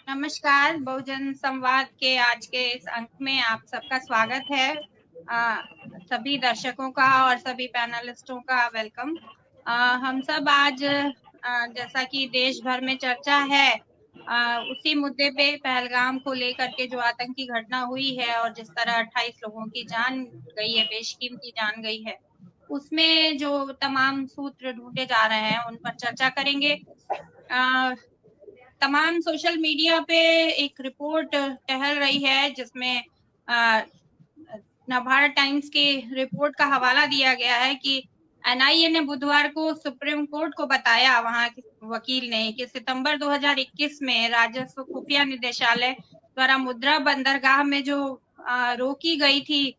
नमस्कार, बहुजन संवाद के आज के इस अंक में आप सबका स्वागत है। सभी दर्शकों का और सभी पैनलिस्टों का वेलकम। हम सब आज जैसा कि देश भर में चर्चा है, उसी मुद्दे पे पहलगाम को लेकर के जो आतंकी घटना हुई है और जिस तरह 28 लोगों की जान गई है, बेशकीमती जान गई है, उसमें जो तमाम सूत्र ढूंढे जा रहे हैं उन पर चर्चा करेंगे। तमाम सोशल मीडिया पे एक रिपोर्ट टहल रही है जिसमें नवभारत टाइम्स की रिपोर्ट का हवाला दिया गया है कि एनआईए ने बुधवार को सुप्रीम कोर्ट को बताया, वहां के वकील ने, कि सितंबर 2021 में राजस्व खुफिया निदेशालय द्वारा मुद्रा बंदरगाह में जो रोकी गई थी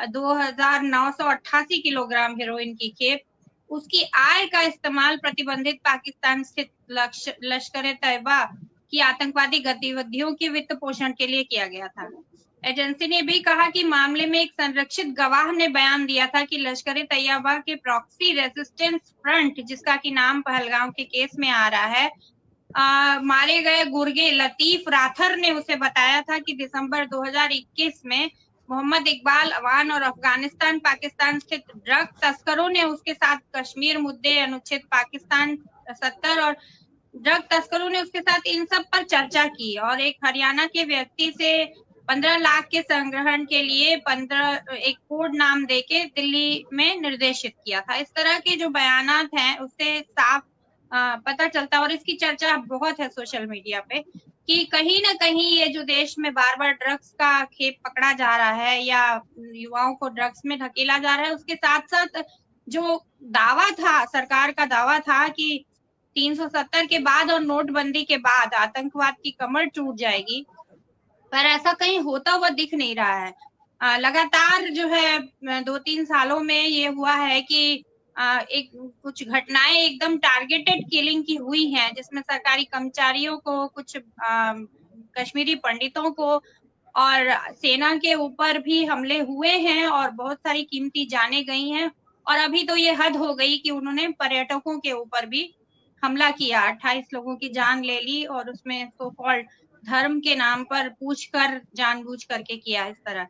2988 किलोग्राम हेरोइन की खेप, उसकी आय का इस्तेमाल प्रतिबंधित पाकिस्तान स्थित लश्कर तैयबा की आतंकवादी गतिविधियों के वित्त पोषण के लिए किया गया था। एजेंसी ने भी कहा कि मामले में एक संरक्षित गवाह ने बयान दिया था कि लश्कर तैयबा के प्रॉक्सी रेजिस्टेंस फ्रंट, जिसका कि नाम पहलगाम के केस में आ रहा है, मारे गए गुर्गे लतीफ राथर ने उसे बताया था कि दिसंबर 2021 में मोहम्मद इकबाल अवान और अफगानिस्तान पाकिस्तान स्थित ड्रग तस्करों ने उसके साथ कश्मीर मुद्दे, अनुच्छेद पाकिस्तान 70 और ड्रग तस्करों ने उसके साथ इन सब पर चर्चा की और एक हरियाणा के व्यक्ति से 15 लाख के संग्रहण के लिए एक कोड नाम देके दिल्ली में निर्देशित किया था। इस तरह के जो बयानात हैं उससे साफ पता चलता है और इसकी चर्चा बहुत है सोशल मीडिया पे कि कहीं ना कहीं ये जो देश में बार बार ड्रग्स का खेप पकड़ा जा रहा है या युवाओं को ड्रग्स में धकेला जा रहा है, उसके साथ साथ जो दावा था, सरकार का दावा था कि 370 के बाद और नोटबंदी के बाद आतंकवाद की कमर टूट जाएगी, पर ऐसा कहीं होता हुआ दिख नहीं रहा है। लगातार जो है 2-3 सालों में ये हुआ है कि एक कुछ घटनाएं एकदम टारगेटेड किलिंग की हुई हैं, जिसमें सरकारी कर्मचारियों को, कुछ कश्मीरी पंडितों को और सेना के ऊपर भी हमले हुए हैं और बहुत सारी कीमती जानें गई हैं। और अभी तो ये हद हो गई कि उन्होंने पर्यटकों के ऊपर भी हमला किया, 28 लोगों की जान ले ली और उसमें सो कॉल्ड धर्म के नाम पर पूछकर जानबूझ करके किया इस तरह।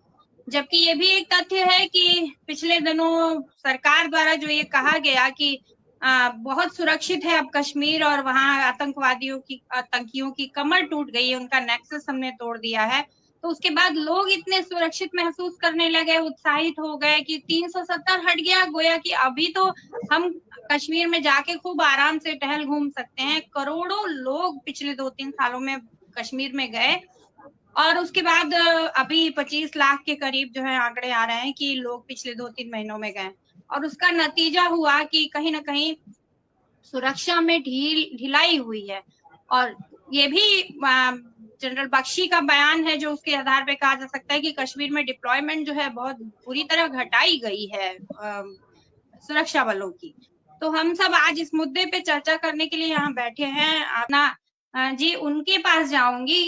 जबकि ये भी एक तथ्य है कि पिछले दिनों सरकार द्वारा जो ये कहा गया कि बहुत सुरक्षित है अब कश्मीर और वहां आतंकियों की कमर टूट गई है, उनका नेक्सस हमने तोड़ दिया है, तो उसके बाद लोग इतने सुरक्षित महसूस करने लगे, उत्साहित हो गए कि 370 हट गया, गोया कि अभी तो हम कश्मीर में जाके खूब आराम से टहल घूम सकते हैं। करोड़ों लोग पिछले 2-3 सालों में कश्मीर में गए और उसके बाद अभी 25 लाख के करीब जो है आंकड़े आ रहे हैं कि लोग पिछले 2-3 महीनों में गए और उसका नतीजा हुआ कि कहीं ना कहीं सुरक्षा में ढिलाई हुई है। और ये भी जनरल बख्शी का बयान है जो उसके आधार पे कहा जा सकता है कि कश्मीर में डिप्लॉयमेंट जो है बहुत बुरी तरह घटाई गई है सुरक्षा बलों की। तो हम सब आज इस मुद्दे पे चर्चा करने के लिए यहाँ बैठे हैं। अपना जी उनके पास जाऊंगी।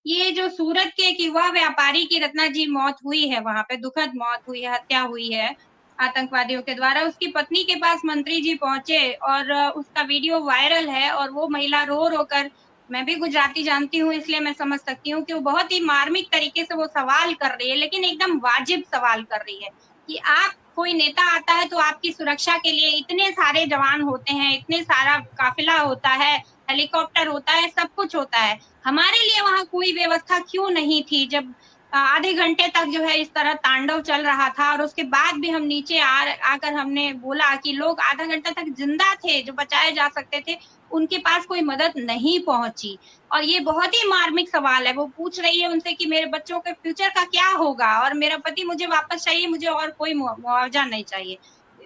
ये जो सूरत के एक युवा व्यापारी की रत्ना जी मौत हुई है, वहां पे दुखद मौत हुई है, हत्या हुई है आतंकवादियों के द्वारा, उसकी पत्नी के पास मंत्री जी पहुंचे और उसका वीडियो वायरल है और वो महिला रो रो कर, मैं भी गुजराती जानती हूँ इसलिए मैं समझ सकती हूँ कि वो बहुत ही मार्मिक तरीके से वो सवाल कर रही है, लेकिन एकदम वाजिब सवाल कर रही है कि आप, कोई नेता आता है तो आपकी सुरक्षा के लिए इतने सारे जवान होते हैं, इतने सारा काफिला होता है, हेलीकॉप्टर होता है, सब कुछ होता है, हमारे लिए वहां कोई व्यवस्था क्यों नहीं थी जब आधे घंटे तक जो है इस तरह तांडव चल रहा था और उसके बाद भी हम नीचे आकर हमने बोला कि लोग आधा घंटा तक जिंदा थे जो बचाए जा सकते थे, उनके पास कोई मदद नहीं पहुंची। और ये बहुत ही मार्मिक सवाल है, वो पूछ रही है उनसे कि मेरे बच्चों के फ्यूचर का क्या होगा और मेरा पति मुझे वापस चाहिए, मुझे और कोई मुआवजा नहीं चाहिए।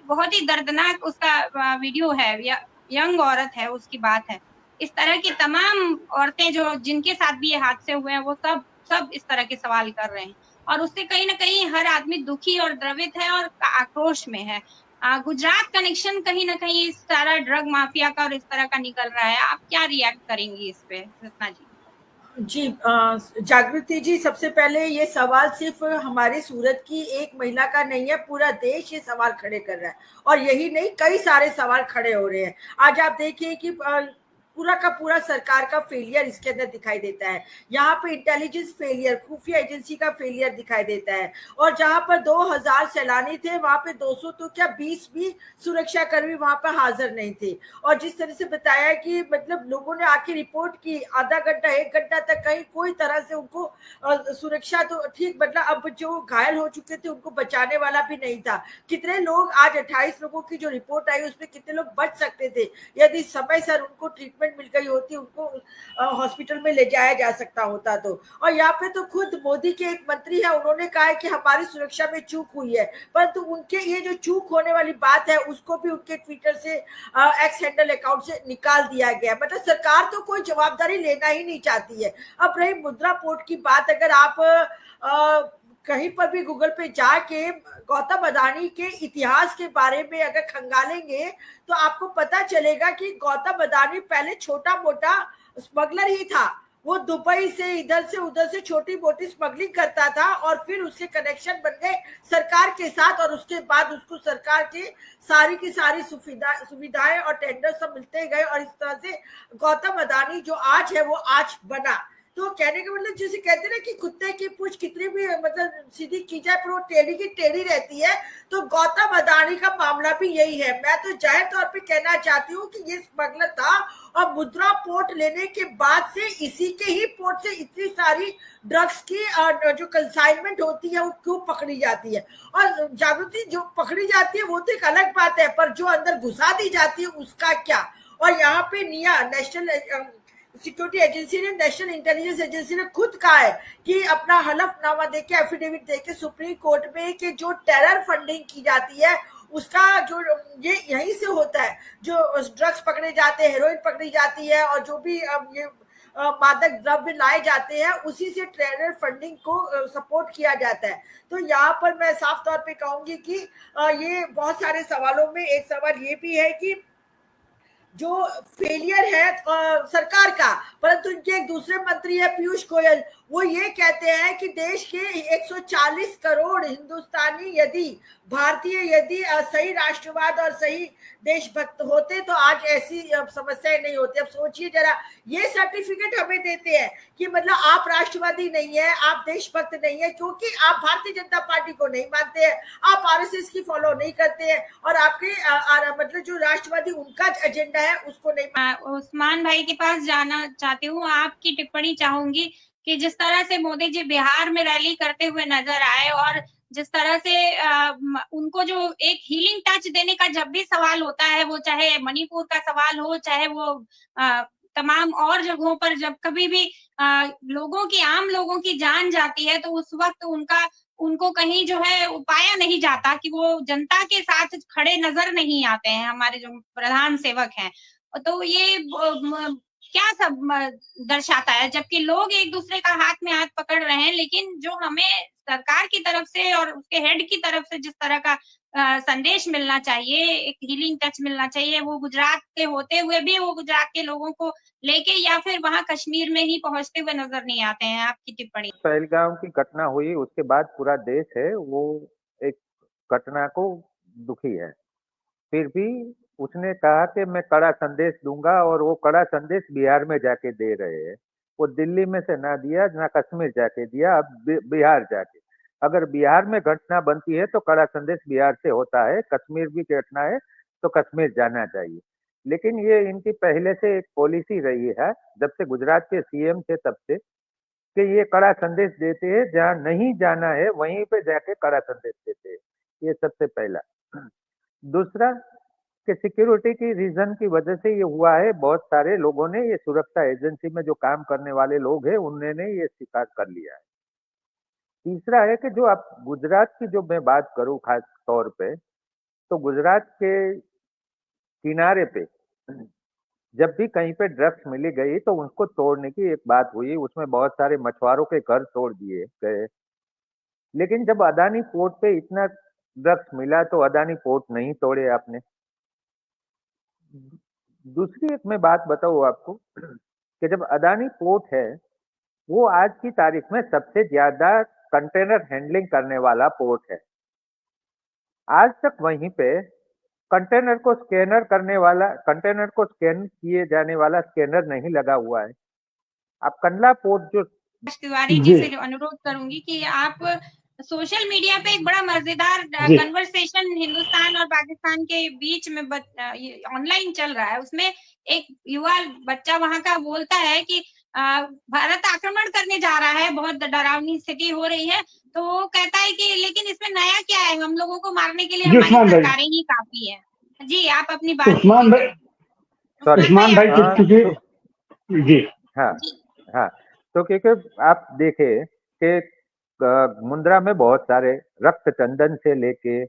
बहुत ही दर्दनाक उसका वीडियो है, यंग औरत है, उसकी बात है। इस तरह की तमाम औरतें जो जिनके साथ भी ये हादसे हुए हैं वो सब इस तरह के सवाल कर रहे हैं और उससे कहीं ना कहीं हर आदमी दुखी और द्रवित है और आक्रोश में है। गुजरात कनेक्शन कहीं ना कहीं इस सारा ड्रग माफिया का और इस तरह का निकल रहा है। आप क्या रिएक्ट करेंगी इस पे रत्ना जी? जी जागृति जी, सबसे पहले ये सवाल सिर्फ हमारी सूरत की एक महिला का नहीं है, पूरा देश ये सवाल खड़े कर रहा है और यही नहीं, कई सारे सवाल खड़े हो रहे हैं। आज आप देखिए कि पूरा का पूरा सरकार का फेलियर इसके अंदर दिखाई देता है। यहाँ पे इंटेलिजेंस फेलियर, खुफिया एजेंसी का फेलियर दिखाई देता है। और जहां पर 2000 सैलानी थे, वहां पे 200 तो क्या 20 भी सुरक्षा कर्मी वहां पर हाजिर नहीं थे। और जिस तरह से बताया कि मतलब लोगों ने आके रिपोर्ट की, आधा घंटा 1 घंटा तक कहीं कोई तरह से उनको सुरक्षा तो ठीक, मतलब अब जो घायल हो चुके थे उनको बचाने वाला भी नहीं था। कितने लोग, आज 28 लोगों की जो रिपोर्ट आई उसमें कितने लोग बच सकते थे यदि समय सर उनको ट्रीटमेंट मिल गई होती, उनको हॉस्पिटल में ले जाया जा सकता होता तो। और यहाँ पे तो खुद मोदी के एक मंत्री है, उन्होंने कहा है कि हमारी सुरक्षा में चूक हुई है, परंतु उनके ये जो चूक होने वाली बात है उसको भी उनके ट्विटर से एक्स हैंडल अकाउंट से निकाल दिया गया। मतलब सरकार तो कोई जवाबदारी लेना ही नहीं चाहती है। अब रही मुद्रा पोर्ट की बात, अगर आप कहीं पर भी गूगल पे जाके गौतम अदानी के इतिहास के बारे में अगर खंगालेंगे तो आपको पता चलेगा कि गौतम अदानी पहले छोटा मोटा स्मगलर ही था। वो दुबई से इधर से उधर से छोटी मोटी स्मगलिंग करता था और फिर उसके कनेक्शन बन गए सरकार के साथ, और उसके बाद उसको सरकार के सारी की सारी सुविधाएं और टेंडर सब मिलते गए, और इस तरह से गौतम अदानी जो आज है वो आज बना। तो कहने का मतलब जैसे कहते हैं ना कि कुत्ते की पूंछ कितनी भी मतलब सीधी की जाए पर वो टेढ़ी की टेढ़ी रहती है, तो गौतम अदानी का मामला भी यही है। मैं तो जाहिर तौर पे कहना चाहती हूँ कि ये स्मगलर था, और मुद्रा पोर्ट लेने के बाद से इसी के ही पोर्ट से इतनी सारी ड्रग्स की जो कंसाइनमेंट होती है वो क्यों पकड़ी जाती है, और जागृति जो पकड़ी जाती है वो तो एक अलग बात है, पर जो अंदर घुसा दी जाती है उसका क्या। और यहाँ पे निया नेशनल सिक्योरिटी एजेंसी ने, नेशनल इंटेलिजेंस एजेंसी ने खुद कहा है कि अपना हलफनामा देके, एफिडेविट देके सुप्रीम कोर्ट में कि जो टेरर फंडिंग की जाती है उसका जो ये यहीं से होता है, जो ड्रग्स पकड़े जाते हैं, हेरोइन पकड़ी जाती है, और जो भी ये मादक द्रव्य लाए जाते हैं उसी से टेरर फंडिंग को सपोर्ट किया जाता है। तो यहाँ पर मैं साफ तौर पे कहूंगी कि ये बहुत सारे सवालों में एक सवाल ये भी है कि जो फेलियर है सरकार का, परंतु उनके एक दूसरे मंत्री है पीयूष गोयल, वो ये कहते हैं कि देश के 140 करोड़ हिंदुस्तानी यदि भारतीय यदि सही राष्ट्रवाद और सही देशभक्त होते तो आज ऐसी समस्याएं नहीं होती। अब सोचिए जरा, ये सर्टिफिकेट हमें देते हैं कि मतलब आप राष्ट्रवादी नहीं है, आप देशभक्त नहीं है, क्योंकि आप भारतीय जनता पार्टी को नहीं मानते हैं, आप आरएसएस की फॉलो नहीं करते हैं, और आपके मतलब जो राष्ट्रवादी उनका एजेंडा है उसको नहीं। उस्मान भाई के पास जाना चाहती हूँ, आपकी टिप्पणी चाहूंगी कि जिस तरह से मोदी जी बिहार में रैली करते हुए नजर आए, और जिस तरह से उनको जो एक हीलिंग टच देने का जब भी सवाल होता है, वो चाहे मणिपुर का सवाल हो, चाहे वो तमाम और जगहों पर जब कभी भी लोगों की, आम लोगों की जान जाती है, तो उस वक्त उनको कहीं जो है पाया नहीं जाता, कि वो जनता के साथ खड़े नजर नहीं आते हैं हमारे जो प्रधान सेवक हैं। तो ये क्या सब दर्शाता है, जबकि लोग एक दूसरे का हाथ में हाथ पकड़ रहे हैं, लेकिन जो हमें सरकार की तरफ से और उसके हेड की तरफ से जिस तरह का संदेश मिलना चाहिए, एक हीलिंग टच मिलना चाहिए, वो गुजरात के होते हुए भी वो गुजरात के लोगों को लेके या फिर वहां कश्मीर में ही पहुंचते हुए नजर नहीं आते हैं। आपकी टिप्पणी। पहलगाम की घटना हुई उसके बाद पूरा देश है वो एक घटना को दुखी है। फिर भी उसने कहा कि मैं कड़ा संदेश दूंगा, और वो कड़ा संदेश बिहार में जाके दे रहे हैं। वो दिल्ली में से ना दिया, ना कश्मीर जाके दिया, अब बिहार जाके। अगर बिहार में घटना बनती है तो कड़ा संदेश बिहार से होता है, कश्मीर भी घटना है तो कश्मीर जाना चाहिए। लेकिन ये इनकी पहले से एक पॉलिसी रही है, जब से गुजरात के सीएम थे तब से, कि ये कड़ा संदेश देते हैं, जहाँ नहीं जाना है वहीं पे जाके कड़ा संदेश देते हैं। ये सबसे पहला। दूसरा कि सिक्योरिटी की रीजन की वजह से ये हुआ है, बहुत सारे लोगों ने, ये सुरक्षा एजेंसी में जो काम करने वाले लोग हैं उन्होंने ये स्वीकार कर लिया है। तीसरा है कि जो आप गुजरात की जो मैं बात करूं खास तौर पे, तो गुजरात के किनारे पे जब भी कहीं पे ड्रग्स मिली गई तो उनको तोड़ने की एक बात हुई, उसमें बहुत सारे मछुआरों के घर तोड़ दिए गए। लेकिन जब अदानी पोर्ट पे इतना ड्रग्स मिला तो अदानी पोर्ट नहीं तोड़े आपने। दूसरी एक मैं बात बताऊं आपको कि जब अदानी पोर्ट है, वो आज की तारीख में सबसे ज्यादा कंटेनर हैंडलिंग करने वाला पोर्ट है। आज तक वहीं पे कंटेनर को स्कैन किए जाने वाला स्कैनर नहीं लगा हुआ है। आप कंडला पोर्ट जो तिवारी जी से अनुरोध करूंगी कि आप सोशल मीडिया पे एक बड़ा मजेदार कन्वर्सेशन हिंदुस्तान और पाकिस्तान के बीच में ऑनलाइन चल रहा है। उसमें एक युवा बच्चा वहां का बोलता है कि भारत आक्रमण करने जा रहा है, बहुत डरावनी स्थिति हो रही है। तो वो कहता है कि लेकिन इसमें नया क्या है, हम लोगों को मारने के लिए हमारी सरकारें ही काफी है। जी आप अपनी बात उस्मान भाई जी हाँ, तो क्योंकि आप देखें कि मुंद्रा में बहुत सारे रक्त चंदन से लेके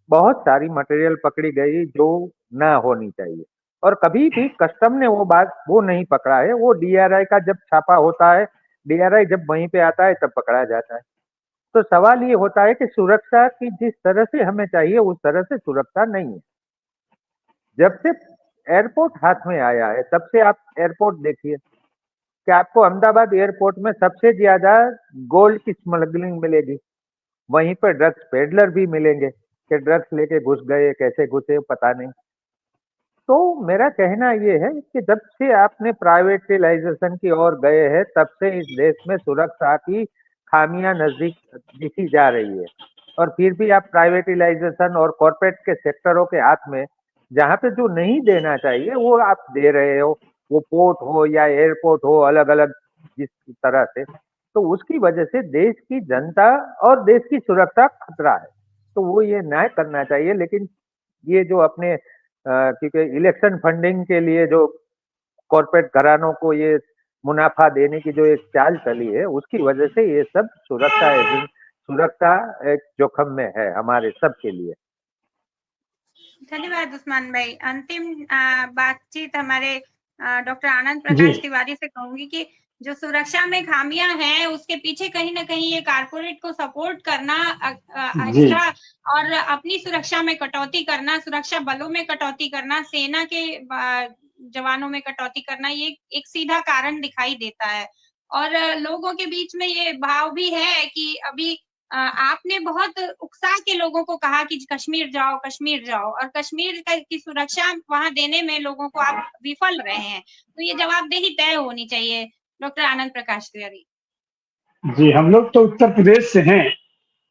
बहुत सारी मटेरियल पकड़ी गई जो ना होनी चाहिए, और कभी भी कस्टम ने वो नहीं पकड़ा है। वो डीआरआई का जब छापा होता है, डीआरआई जब वहीं पे आता है तब पकड़ा जाता है। तो सवाल ये होता है कि सुरक्षा की जिस तरह से हमें चाहिए उस तरह से सुरक्षा नहीं है। जब से एयरपोर्ट हाथ में आया है तब से आप एयरपोर्ट देखिए कि आपको अहमदाबाद एयरपोर्ट में सबसे ज्यादा गोल्ड की स्मगलिंग मिलेगी, वहीं पर ड्रग्स पेडलर भी मिलेंगे कि ड्रग्स लेके घुस गए, कैसे घुसे पता नहीं। तो मेरा कहना ये है कि जब से आपने प्राइवेटाइजेशन की ओर गए हैं तब से इस देश में सुरक्षा की खामियां नजदीक दिखी जा रही है, और फिर भी आप प्राइवेटाइजेशन और कॉर्पोरेट के सेक्टरों के हाथ में जहां पे जो नहीं देना चाहिए वो आप दे रहे हो, वो पोर्ट हो या एयरपोर्ट हो, अलग अलग जिस तरह से, तो उसकी वजह से देश की जनता और देश की सुरक्षा खतरा है। तो वो ये न्याय करना चाहिए। लेकिन ये जो अपने क्योंकि इलेक्शन फंडिंग के लिए जो कॉर्पोरेट घरानों को ये मुनाफा देने की जो एक चाल चली है उसकी वजह से ये सब सुरक्षा एक जोखिम में है हमारे सब के लिए। धन्यवाद उस्मान भाई। अंतिम बातचीत हमारे डॉक्टर आनंद प्रकाश तिवारी से कहूंगी कि जो सुरक्षा में खामियां हैं उसके पीछे कहीं ना कहीं ये कारपोरेट को सपोर्ट करना एक्स्ट्रा और अपनी सुरक्षा में कटौती करना, सुरक्षा बलों में कटौती करना, सेना के जवानों में कटौती करना, ये एक सीधा कारण दिखाई देता है। और लोगों के बीच में ये भाव भी है कि अभी आपने बहुत उकसा के लोगों को कहा कि कश्मीर जाओ, और कश्मीर की सुरक्षा वहां देने में लोगों को आप विफल रहे हैं। तो ये जवाबदेही तय होनी चाहिए। डॉक्टर आनंद प्रकाश तिवारी जी, हम लोग तो उत्तर प्रदेश से हैं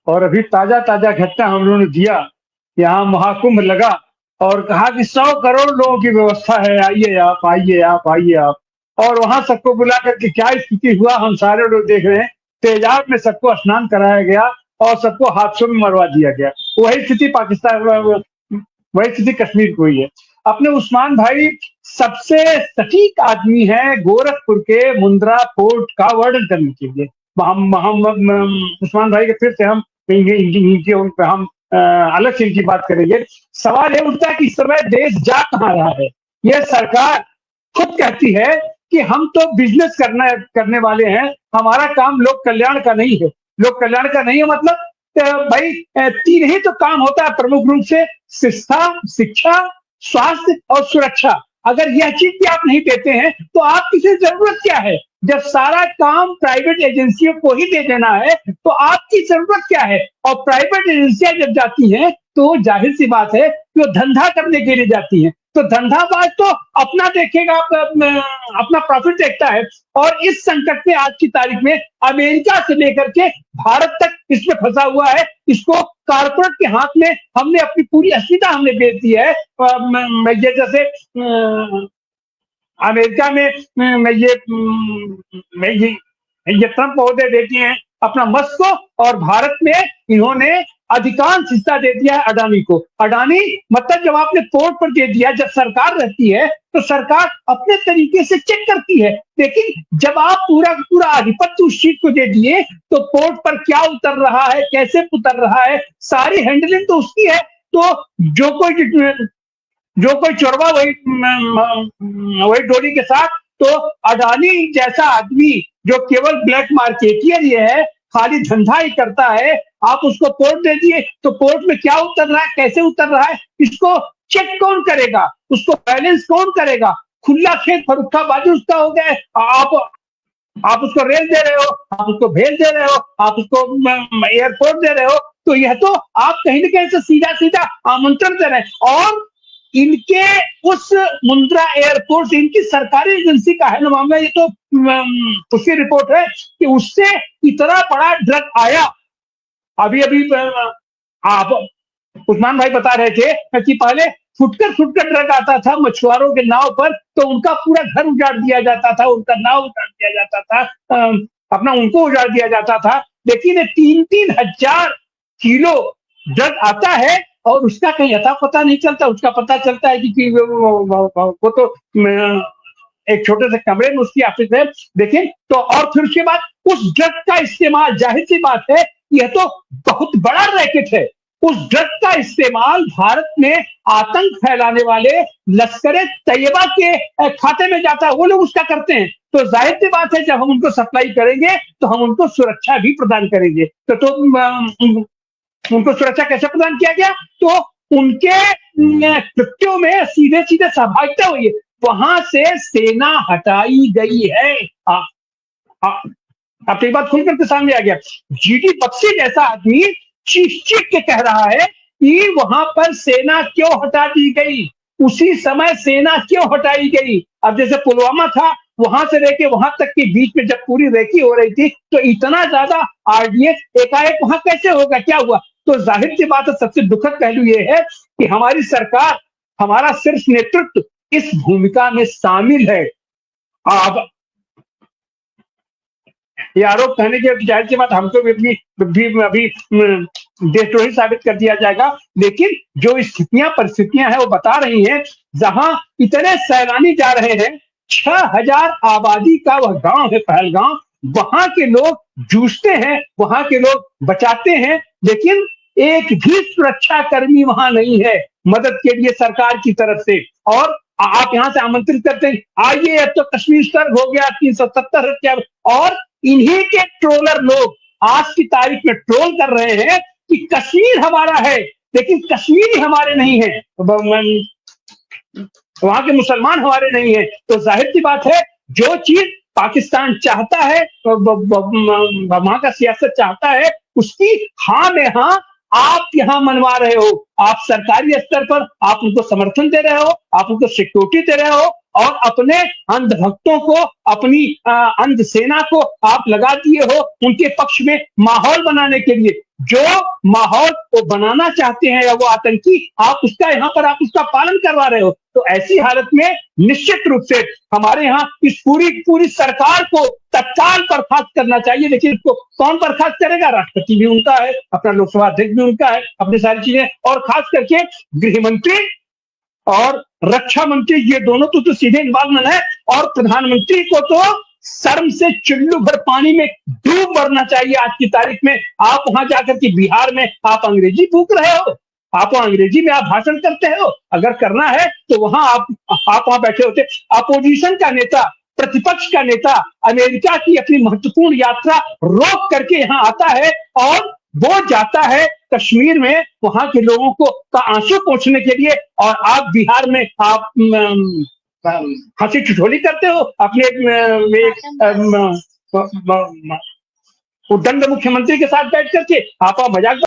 और अभी ताजा घटना हम लोगों ने दिया। यहाँ महाकुंभ लगा और कहा कि 100 करोड़ लोगों की व्यवस्था है, आइए आप। और वहां सबको बुला करके क्या स्थिति हुआ हम सारे लोग देख रहे हैं। तेजाब में सबको स्नान कराया गया और सबको हादसों में मरवा दिया गया। वही स्थिति पाकिस्तान, वही स्थिति कश्मीर को ही है। अपने उस्मान भाई सबसे सटीक आदमी है गोरखपुर के मुंद्रा पोर्ट का वर्णन करने के लिए। हम उस्मान भाई के फिर से हम अलग से इनकी बात करेंगे। सवाल ये उठता है कि इस समय देश जा कहाँ रहा है। यह सरकार खुद कहती है कि हम तो बिजनेस करने वाले हैं, हमारा काम लोक कल्याण का नहीं है। लोक कल्याण का नहीं है मतलब भाई 3 ही तो काम होता है प्रमुख रूप से, शिक्षा, स्वास्थ्य और सुरक्षा। अगर यह चीज भी आप नहीं देते हैं तो आपकी जरूरत क्या है? जब सारा काम प्राइवेट एजेंसियों को ही दे देना है तो आपकी जरूरत क्या है? और प्राइवेट एजेंसियां जब जाती हैं तो जाहिर सी बात है कि वो धंधा करने के लिए जाती हैं। तो धंधाबाज तो अपना देखेगा, अपना प्रॉफिट देखता है। और इस संकट में आज की तारीख में अमेरिका से लेकर के भारत तक इसमें फंसा हुआ है। इसको कारपोरेट के हाथ में हमने अपनी पूरी अस्मिता हमने बेच दी है। ये जैसे अमेरिका में ये ट्रंप महोदय देते हैं अपना मस्क को, और भारत में इन्होंने अधिकांश हिस्सा दे दिया है अडानी को। अडानी मतलब जब आपने पोर्ट पर दे दिया, जब सरकार रहती है तो सरकार अपने तरीके से चेक करती है, लेकिन जब आप पूरा आधिपत्य उस चीज को दे दिए तो पोर्ट पर क्या उतर रहा है, कैसे उतर रहा है, सारी हैंडलिंग तो उसकी है। तो जो कोई चोरवा वही डोरी के साथ। तो अडानी जैसा आदमी जो केवल ब्लैक मार्केटियर ये है, खाली धंधा ही करता है, आप उसको पोर्ट दे दिए तो पोर्ट में क्या उतर रहा है, कैसे उतर रहा है, इसको चेक कौन करेगा, उसको बैलेंस कौन करेगा? खुला खेत फरुखाबाजी उसका हो गया। आप उसको रेल दे रहे हो, आप उसको भेज दे रहे हो, आप उसको एयरपोर्ट दे रहे हो, तो यह तो आप कहीं ना कहीं से सीधा आमंत्रण दे रहे हैं। और इनके उस मुंद्रा एयरपोर्ट इनकी सरकारी एजेंसी का है ना मामला, ये तो उसकी रिपोर्ट है कि उससे इतना बड़ा ड्रग आया। अभी अभी आप उस्मान भाई बता रहे थे कि पहले फुटकर ड्रग आता था मछुआरों के नाव पर, तो उनका पूरा घर उजाड़ दिया जाता था, उनका नाव उजाड़ दिया जाता था, अपना उनको उजाड़ दिया जाता था। लेकिन 3-3 हजार किलो ड्रग आता है और उसका कहीं अता पता नहीं चलता। उसका पता चलता है कि वो तो एक छोटे से कमरे में उसकी ऑफिस है, लेकिन तो और फिर उसके बाद उस ड्रग का इस्तेमाल, जाहिर सी बात है यह तो बहुत बड़ा रैकेट है, उस ड्रग का इस्तेमाल भारत में आतंक फैलाने वाले लश्कर तैयबा के खाते में जाता है, वो लोग उसका करते हैं। तो जाहिर सी बात है जब हम उनको सप्लाई करेंगे तो हम उनको सुरक्षा भी प्रदान करेंगे। तो उनको सुरक्षा कैसे प्रदान किया गया? तो उनके कृत्यों में सीधे सीधे सहभागिता हुई है, वहां से सेना हटाई गई है। अब एक बात खुलकर के सामने आ गया। जीडी बख्शी जैसा आदमी चीख के कह रहा है कि वहां पर सेना क्यों हटा दी गई, उसी समय सेना क्यों हटाई गई। अब जैसे पुलवामा था, वहां से लेके वहां तक के बीच में जब पूरी रेकी हो रही थी, तो इतना ज्यादा आरडीएक्स एकाएक वहां कैसे होगा, क्या हुआ? तो जाहिर सी बात है, सबसे दुखद पहलू यह है कि हमारी सरकार, हमारा शीर्ष नेतृत्व इस भूमिका में शामिल है। अब ये आरोप कहने की जाहिर सी बात हमको भी अभी देशद्रोही साबित कर दिया जाएगा। लेकिन जो परिस्थितियां हैं वो बता रही हैं, जहां इतने सैलानी जा रहे हैं, 6000 आबादी का वह गांव है पहलगांव, वहां के लोग जूझते हैं, वहां के लोग बचाते हैं, लेकिन एक भी सुरक्षा कर्मी वहां नहीं है मदद के लिए सरकार की तरफ से। और आप यहां से आमंत्रित करते हैं, आइए अब तो कश्मीर सर्व हो गया, 370 हत्या, और इन्हीं के ट्रोलर लोग आज की तारीख में ट्रोल कर रहे हैं कि कश्मीर हमारा है, लेकिन कश्मीरी हमारे नहीं है, वहां के मुसलमान हमारे नहीं है। तो जाहिर सी बात है, जो चीज पाकिस्तान चाहता है, वहां का सियासत चाहता है, उसकी हाँ में हाँ आप यहां मनवा रहे हो। आप सरकारी स्तर पर आप उनको समर्थन दे रहे हो, आप उनको सिक्योरिटी दे रहे हो, और अपने अंधभक्तों को, अपनी अंध सेना को आप लगा दिए हो उनके पक्ष में माहौल बनाने के लिए। जो माहौल वो बनाना चाहते हैं या वो आतंकी, आप उसका यहाँ पर आप उसका पालन करवा रहे हो। तो ऐसी हालत में निश्चित रूप से हमारे यहाँ इस पूरी सरकार को तत्काल बर्खास्त करना चाहिए। लेकिन इसको कौन बर्खास्त करेगा? राष्ट्रपति भी उनका है, अपना लोकसभा अध्यक्ष भी उनका है, अपनी सारी चीजें, और खास करके गृह मंत्री और रक्षा मंत्री, ये दोनों तो सीधे इन्वॉल्वमेंट है। और प्रधानमंत्री को तो शर्म से चुल्लू भर पानी में डूब मरना चाहिए आज की तारीख में। आप वहां जाकर के बिहार में आप अंग्रेजी फूंक रहे हो, आप अंग्रेजी में आप भाषण करते हो। अगर करना है तो वहां आप वहां बैठे होते। अपोजिशन का नेता, प्रतिपक्ष का नेता अमेरिका की अपनी महत्वपूर्ण यात्रा रोक करके यहाँ आता है और वो जाता है कश्मीर में वहां के लोगों को का आंसू पोंछने के लिए, और आप बिहार में आप हंसी ठिठोली करते हो अपने उद्दंड मुख्यमंत्री के साथ बैठ करके, आप मजाक